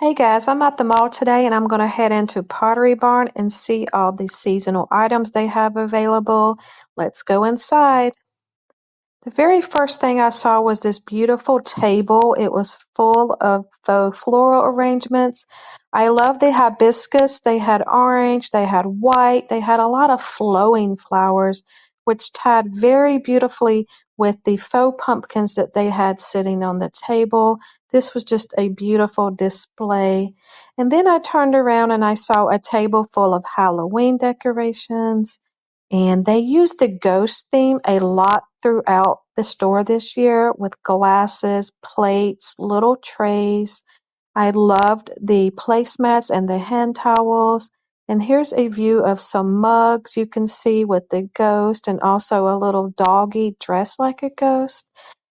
Hey guys, I'm at the mall today and I'm going to head into Pottery Barn and see all the seasonal items they have available. Let's go inside. The very first thing I saw was this beautiful table. It was full of faux floral arrangements. I love the hibiscus. They had orange, they had white, they had a lot of flowing flowers, which tied very beautifully with the faux pumpkins that they had sitting on the table. This was just a beautiful display. And then I turned around and I saw a table full of Halloween decorations. And they used the ghost theme a lot throughout the store this year with glasses, plates, little trays. I loved the placemats and the hand towels. And here's a view of some mugs you can see with the ghost and also a little doggy dressed like a ghost.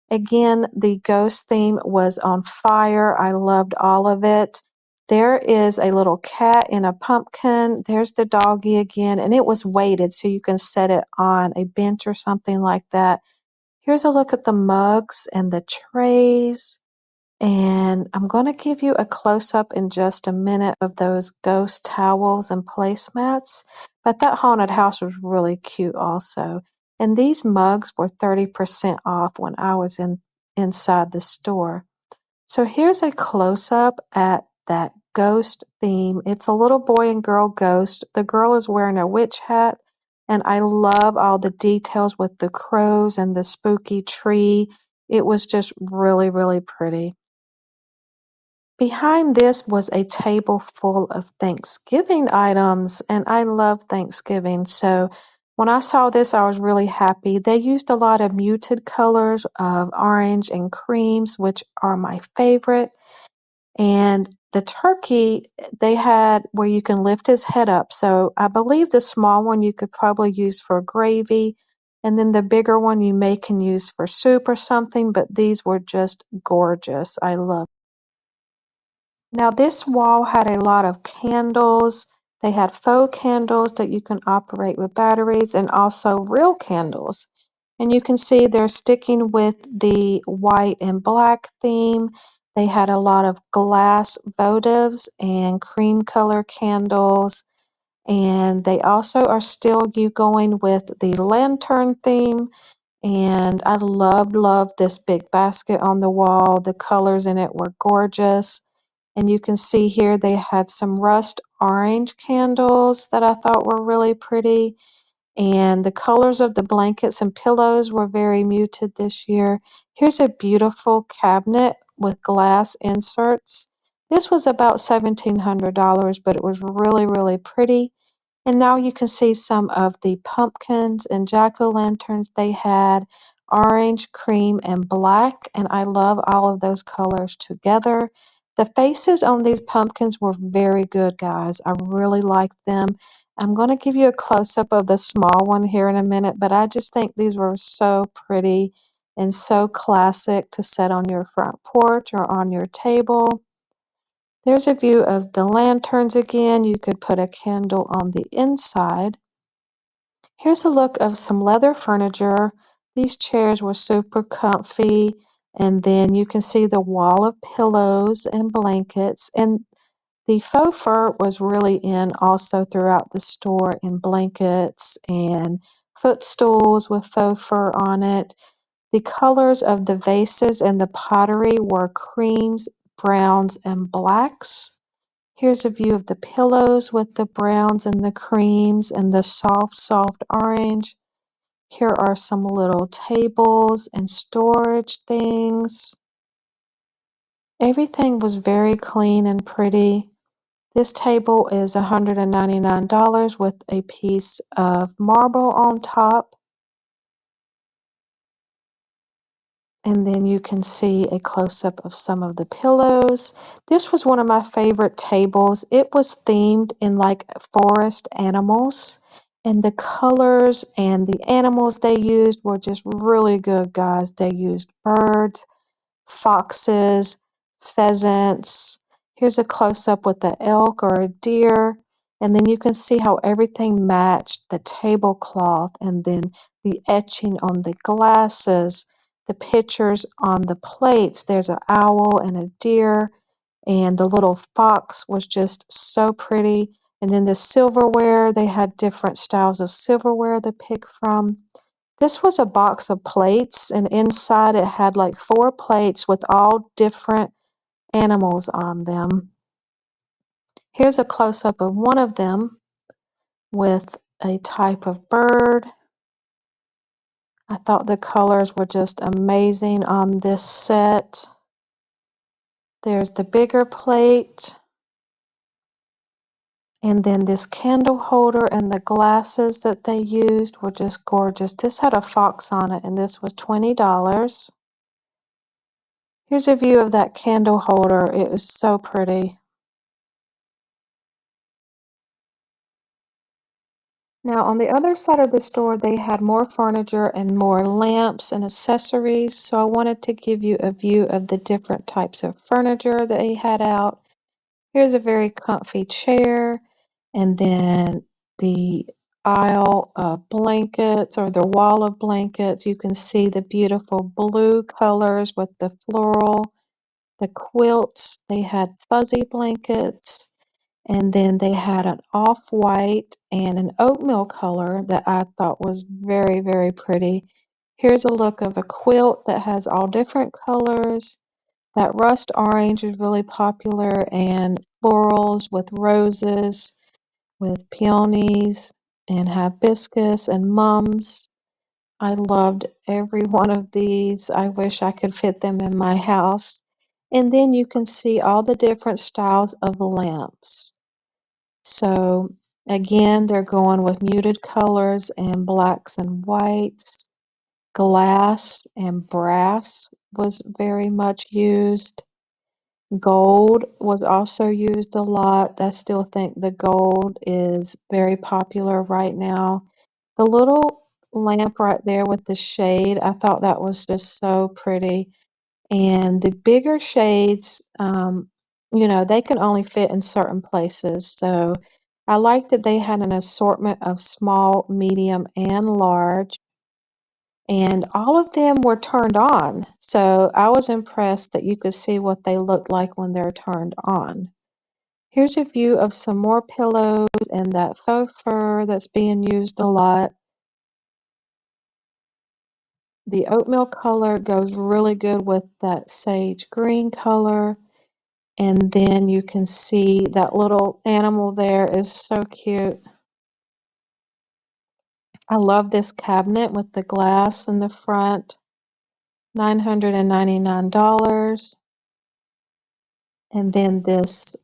Again, the ghost theme was on fire. I loved all of it. There is a little cat in a pumpkin. There's the doggy again, and it was weighted so you can set it on a bench or something like that. Here's a look at the mugs and the trays. And I'm going to give you a close up in just a minute of those ghost towels and placemats. But that haunted house was really cute also. And these mugs were 30% off when I was inside the store. So here's a close up at that ghost theme. It's a little boy and girl ghost. The girl is wearing a witch hat. And I love all the details with the crows and the spooky tree. It was just really, really pretty. Behind this was a table full of Thanksgiving items, and I love Thanksgiving. So when I saw this, I was really happy. They used a lot of muted colors of orange and creams, which are my favorite. And the turkey they had where you can lift his head up. So I believe the small one you could probably use for gravy. And then the bigger one you may can use for soup or something, but these were just gorgeous. I love. Now this wall had a lot of candles. They had faux candles that you can operate with batteries and also real candles. And you can see they're sticking with the white and black theme. They had a lot of glass votives and cream color candles. And they also are still going with the lantern theme. And I loved this big basket on the wall. The colors in it were gorgeous. And you can see here they had some rust orange candles that I thought were really pretty. And the colors of the blankets and pillows were very muted this year. Here's a beautiful cabinet with glass inserts. This was about $1,700, but it was really, really pretty. And now you can see some of the pumpkins and jack-o'-lanterns they had, orange, cream, and black, and I love all of those colors together. The faces on these pumpkins were very good, guys. I really liked them. I'm going to give you a close-up of the small one here in a minute, but I just think these were so pretty and so classic to set on your front porch or on your table. There's a view of the lanterns again. You could put a candle on the inside. Here's a look of some leather furniture. These chairs were super comfy. And then you can see the wall of pillows and blankets. And the faux fur was really in also throughout the store in blankets and footstools with faux fur on it. The colors of the vases and the pottery were creams, browns, and blacks. Here's a view of the pillows with the browns and the creams and the soft orange. Here are some little tables and storage things. Everything was very clean and pretty. This table is $199 with a piece of marble on top. And then you can see a close-up of some of the pillows. This was one of my favorite tables. It was themed in like forest animals. And the colors and the animals they used were just really good, guys. They used birds, foxes, pheasants. Here's a close-up with the elk or a deer. And then you can see how everything matched the tablecloth and then the etching on the glasses, the pictures on the plates. There's an owl and a deer. And the little fox was just so pretty. And then the silverware, they had different styles of silverware to pick from. This was a box of plates, and inside it had like 4 plates with all different animals on them. Here's a close-up of one of them with a type of bird. I thought the colors were just amazing on this set. There's the bigger plate. And then this candle holder and the glasses that they used were just gorgeous. This had a fox on it, and this was $20. Here's a view of that candle holder. It was so pretty. Now, on the other side of the store, they had more furniture and more lamps and accessories. So I wanted to give you a view of the different types of furniture that they had out. Here's a very comfy chair, and then the aisle of blankets or the wall of blankets. You can see the beautiful blue colors with the floral, the quilts. They had fuzzy blankets, and then they had an off-white and an oatmeal color that I thought was very, very pretty. Here's a look of a quilt that has all different colors. That rust orange is really popular, and florals with roses, with peonies, and hibiscus and mums. I loved every one of these. I wish I could fit them in my house. And then you can see all the different styles of lamps. So again, they're going with muted colors and blacks and whites. Glass and brass was very much used. Gold was also used a lot. I still think the gold is very popular right now. The little lamp right there with the shade, I thought that was just so pretty. And the bigger shades, they can only fit in certain places. So I like that they had an assortment of small, medium, and large. And all of them were turned on. So I was impressed that you could see what they look like when they're turned on. Here's a view of some more pillows and that faux fur that's being used a lot. The oatmeal color goes really good with that sage green color. And then you can see that little animal there is so cute. I love this cabinet with the glass in the front. $999. And then this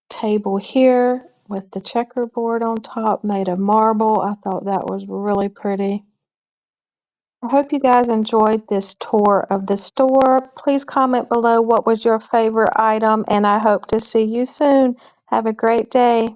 table here with the checkerboard on top made of marble. I thought that was really pretty. I hope you guys enjoyed this tour of the store. Please comment below what was your favorite item, and I hope to see you soon. Have a great day.